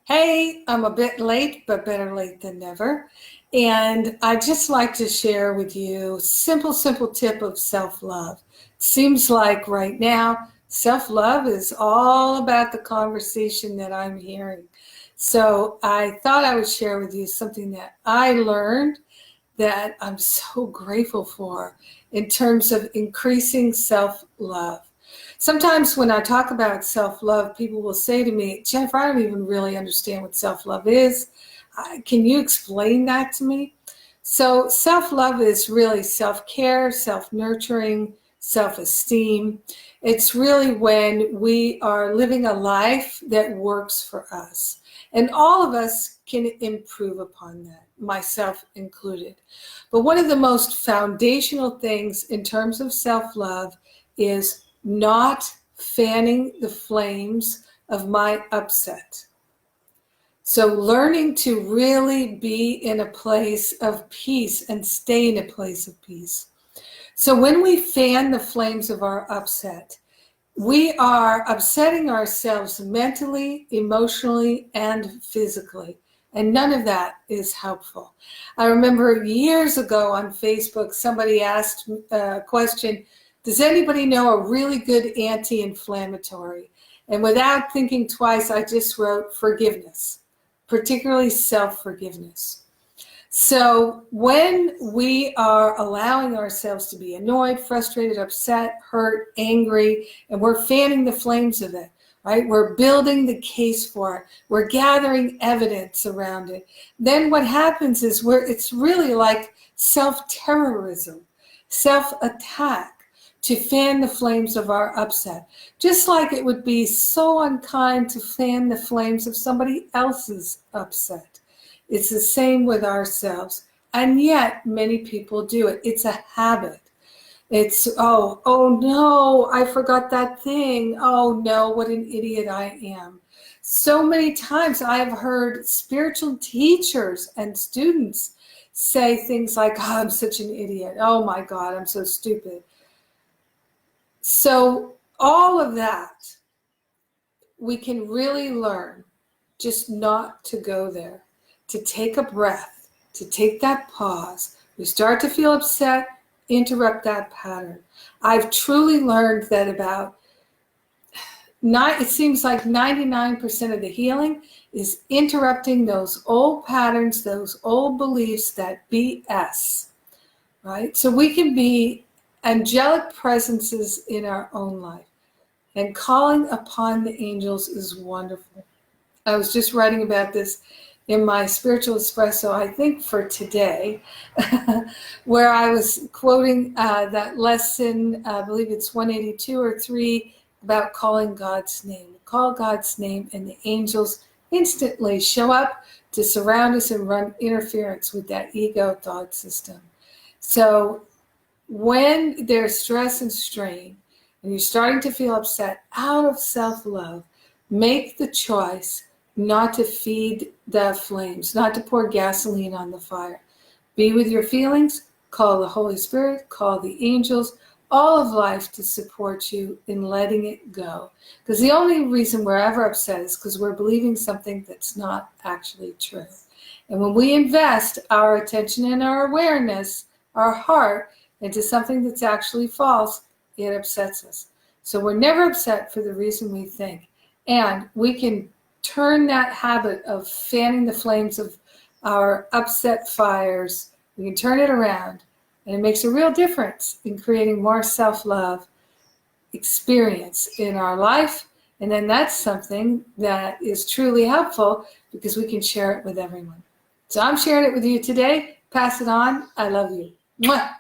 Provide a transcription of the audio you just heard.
Hey, I'm a bit late, but better late than never. And I'd just like to share with you a simple tip of self-love. Seems like right now, self-love is all about the conversation that I'm hearing. So I thought I would share with you something that I learned that I'm so grateful for in terms of increasing self-love. Sometimes when I talk about self-love, people will say to me, Jennifer, I don't even really understand what self-love is. Can you explain that to me? So self-love is really self-care, self-nurturing, self-esteem. It's really when we are living a life that works for us. And all of us can improve upon that, myself included. But one of the most foundational things in terms of self-love is not fanning the flames of my upset. So learning to really be in a place of peace and stay in a place of peace. So when we fan the flames of our upset, we are upsetting ourselves mentally, emotionally, and physically. And none of that is helpful. I remember years ago on Facebook, somebody asked a question, does anybody know a really good anti-inflammatory? And without thinking twice, I just wrote forgiveness, particularly self-forgiveness. So when we are allowing ourselves to be annoyed, frustrated, upset, hurt, angry, and we're fanning the flames of it, right? We're building the case for it. We're gathering evidence around it. Then what happens is it's really like self-terrorism, self-attack to fan the flames of our upset. Just like it would be so unkind to fan the flames of somebody else's upset. It's the same with ourselves. And yet many people do it. It's a habit. It's, oh no, I forgot that thing. Oh no, what an idiot I am. So many times I've heard spiritual teachers and students say things like, oh, I'm such an idiot. Oh my God, I'm so stupid. So all of that, we can really learn just not to go there, to take a breath, to take that pause. We start to feel upset, interrupt that pattern. I've truly learned that it seems like 99% of the healing is interrupting those old patterns, those old beliefs, that BS, right? So we can be angelic presences in our own life. And calling upon the angels is wonderful. I was just writing about this in my spiritual espresso, I think for today, where I was quoting that lesson, I believe it's 182 or 3, about calling God's name. Call God's name and the angels instantly show up to surround us and run interference with that ego thought system. So when there's stress and strain, and you're starting to feel upset, out of self-love, make the choice not to feed the flames, not to pour gasoline on the fire. Be with your feelings, call the Holy Spirit, call the angels, all of life to support you in letting it go. Because the only reason we're ever upset is because we're believing something that's not actually true. And when we invest our attention and our awareness, our heart, into something that's actually false, it upsets us. So we're never upset for the reason we think. And we can turn that habit of fanning the flames of our upset fires, we can turn it around, and it makes a real difference in creating more self-love experience in our life. And then that's something that is truly helpful because we can share it with everyone. So I'm sharing it with you today. Pass it on. I love you. Mwah.